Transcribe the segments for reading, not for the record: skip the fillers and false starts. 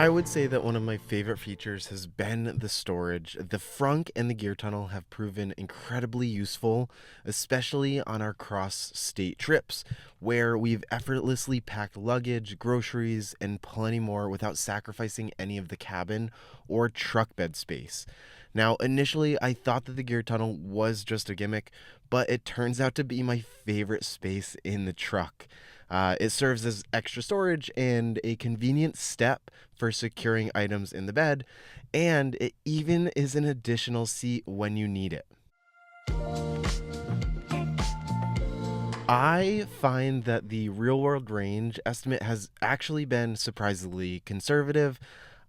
I would say that one of my favorite features has been the storage. The frunk and the gear tunnel have proven incredibly useful, especially on our cross state trips, where we've effortlessly packed luggage, groceries, and plenty more without sacrificing any of the cabin or truck bed space. Now, initially, I thought that the gear tunnel was just a gimmick, but it turns out to be my favorite space in the truck. It serves as extra storage and a convenient step for securing items in the bed, and it even is an additional seat when you need it. I find that the real world range estimate has actually been surprisingly conservative.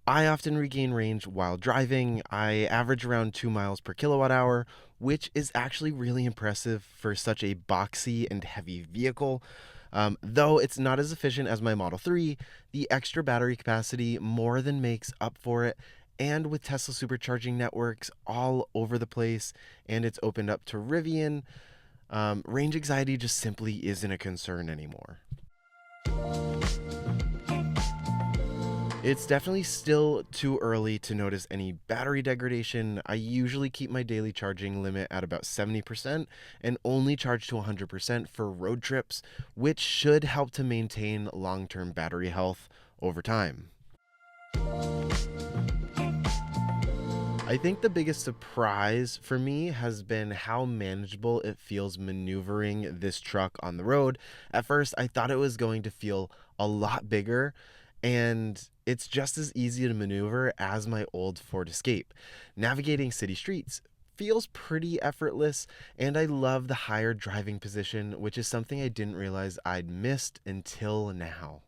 I often regain range while driving. I average around 2 miles per kilowatt hour, which is actually really impressive for such a boxy and heavy vehicle. Though it's not as efficient as my Model 3, the extra battery capacity more than makes up for it. And with Tesla supercharging networks all over the place, and it's opened up to Rivian, range anxiety just simply isn't a concern anymore. It's definitely still too early to notice any battery degradation. I usually keep my daily charging limit at about 70% and only charge to 100% for road trips, which should help to maintain long-term battery health over time. I think the biggest surprise for me has been how manageable it feels maneuvering this truck on the road. At first, I thought it was going to feel a lot bigger, and it's just as easy to maneuver as my old Ford Escape. Navigating city streets feels pretty effortless, and I love the higher driving position, which is something I didn't realize I'd missed until now.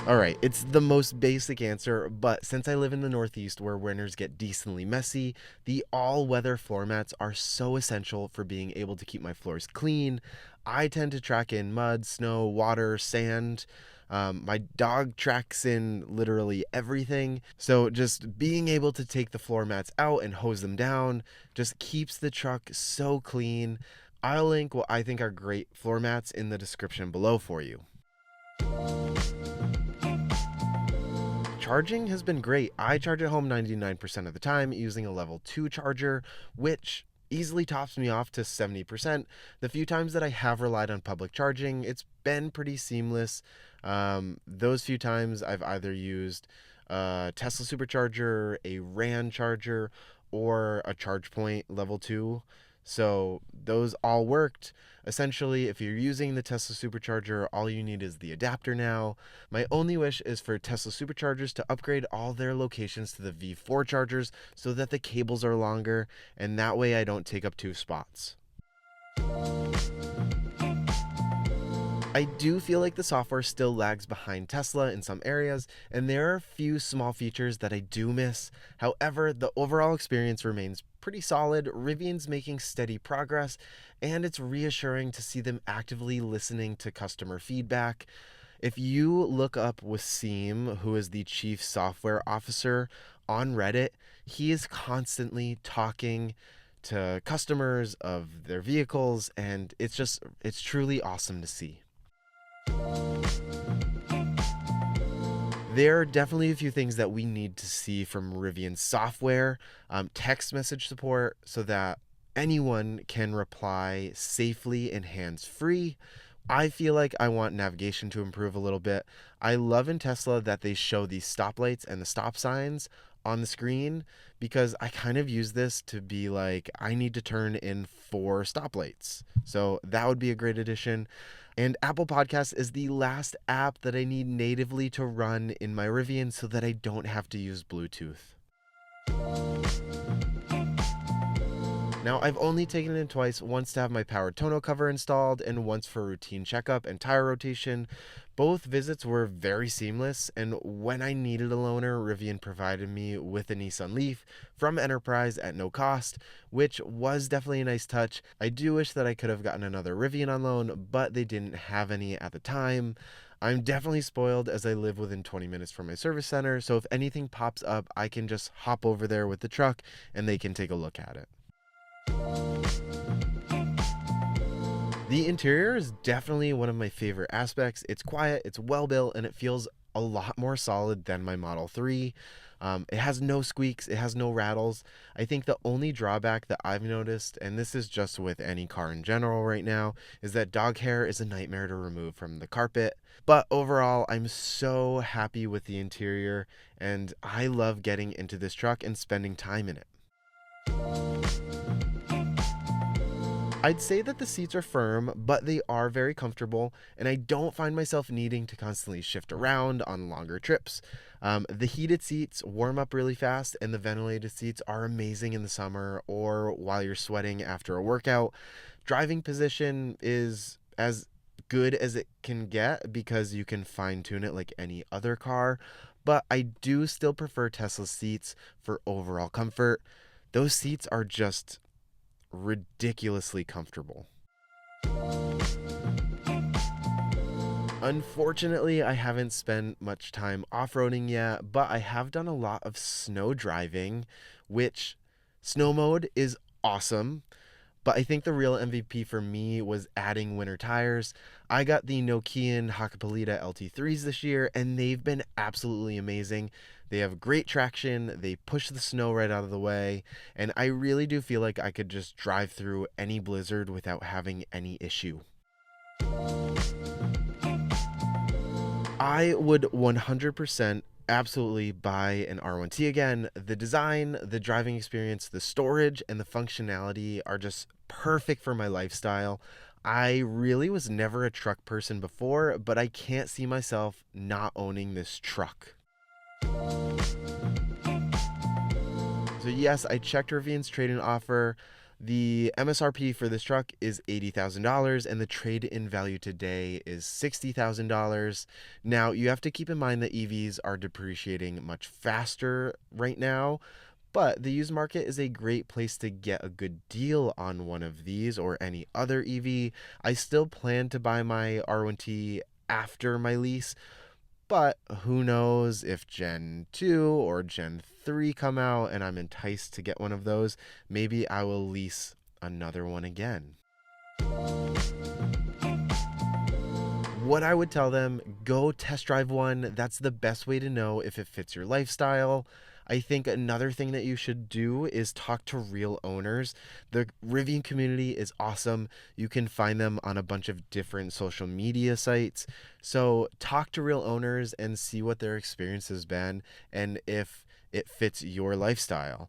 All right, it's the most basic answer, but since I live in the Northeast where winters get decently messy, the all-weather floor mats are so essential for being able to keep my floors clean. I tend to track in mud, snow, water, sand. My dog tracks in literally everything. So just being able to take the floor mats out and hose them down just keeps the truck so clean. I'll link what I think are great floor mats in the description below for you. Charging has been great. I charge at home 99% of the time using a level 2 charger, which easily tops me off to 70%. The few times that I have relied on public charging, it's been pretty seamless. Those few times I've either used a Tesla supercharger, a RAN charger, or a ChargePoint level 2. So those all worked. Essentially, if you're using the Tesla supercharger, all you need is the adapter now. My only wish is for Tesla superchargers to upgrade all their locations to the V4 chargers so that the cables are longer, and that way I don't take up 2 spots. I do feel like the software still lags behind Tesla in some areas, and there are a few small features that I do miss. However, the overall experience remains pretty solid. Rivian's making steady progress, and it's reassuring to see them actively listening to customer feedback. If you look up Wasim, who is the chief software officer on Reddit, he is constantly talking to customers of their vehicles, and it's truly awesome to see. There are definitely a few things that we need to see from Rivian software. Text message support so that anyone can reply safely and hands-free. I feel like I want navigation to improve a little bit. I love in Tesla that they show the stoplights and the stop signs on the screen, because I kind of use this to be like, I need to turn in 4 stoplights. So that would be a great addition. And Apple Podcasts is the last app that I need natively to run in my Rivian so that I don't have to use Bluetooth. Now, I've only taken it in twice, once to have my powered tonneau cover installed and once for routine checkup and tire rotation. Both visits were very seamless, and when I needed a loaner, Rivian provided me with a Nissan Leaf from Enterprise at no cost, which was definitely a nice touch. I do wish that I could have gotten another Rivian on loan, but they didn't have any at the time. I'm definitely spoiled as I live within 20 minutes from my service center, so if anything pops up, I can just hop over there with the truck and they can take a look at it. The interior is definitely one of my favorite aspects. It's quiet, it's well built, and it feels a lot more solid than my Model 3. It has no squeaks, it has no rattles. I think the only drawback that I've noticed, and this is just with any car in general right now, is that dog hair is a nightmare to remove from the carpet. But overall, I'm so happy with the interior, and I love getting into this truck and spending time in it. I'd say that the seats are firm, but they are very comfortable, and I don't find myself needing to constantly shift around on longer trips. The heated seats warm up really fast, and the ventilated seats are amazing in the summer or while you're sweating after a workout. Driving position is as good as it can get because you can fine tune it like any other car, but I do still prefer Tesla's seats for overall comfort. Those seats are just ridiculously comfortable. Unfortunately, I haven't spent much time off roading yet, but I have done a lot of snow driving, which snow mode is awesome. But I think the real MVP for me was adding winter tires. I got the Nokian Hakkapeliitta LT3s this year, and they've been absolutely amazing. They have great traction, they push the snow right out of the way, and I really do feel like I could just drive through any blizzard without having any issue. I would 100% absolutely buy an R1T again. The design, the driving experience, the storage, and the functionality are just perfect for my lifestyle. I really was never a truck person before, but I can't see myself not owning this truck. So yes, I checked Rivian's trade-in offer. The MSRP for this truck is $80,000 and the trade-in value today is $60,000. Now, you have to keep in mind that EVs are depreciating much faster right now, but the used market is a great place to get a good deal on one of these or any other EV. I still plan to buy my R1T after my lease, but who knows if Gen 2 or Gen 3 come out and I'm enticed to get one of those, maybe I will lease another one again. What I would tell them, go test drive one. That's the best way to know if it fits your lifestyle. I think another thing that you should do is talk to real owners. The Rivian community is awesome. You can find them on a bunch of different social media sites. So talk to real owners and see what their experience has been and if it fits your lifestyle.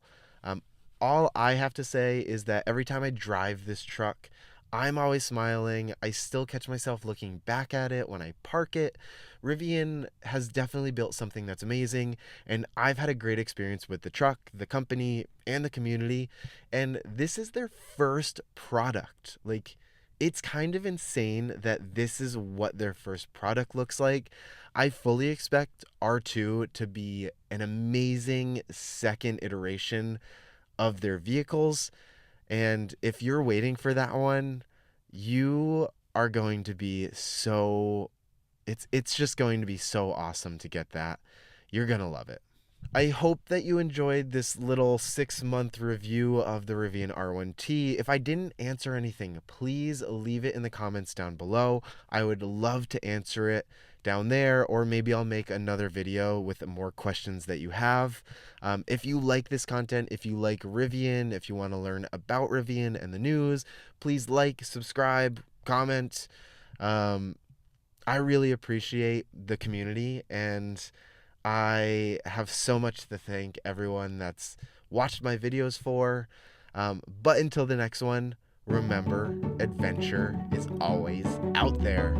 All I have to say is that every time I drive this truck, I'm always smiling. I still catch myself looking back at it when I park it. Rivian has definitely built something that's amazing, and I've had a great experience with the truck, the company, and the community. And this is their first product. Like, it's kind of insane that this is what their first product looks like. I fully expect R2 to be an amazing second iteration of their vehicles. And if you're waiting for that one, you are going to be so it's just going to be so awesome to get that. You're going to love it. I hope that you enjoyed this little 6-month review of the Rivian R1T. If I didn't answer anything, please leave it in the comments down below. I would love to answer it down there, or maybe I'll make another video with more questions that you have. If you like this content, if you like Rivian, if you want to learn about Rivian and the news, please like, subscribe, comment. I really appreciate the community, and I have so much to thank everyone that's watched my videos for. But until the next one, remember, adventure is always out there.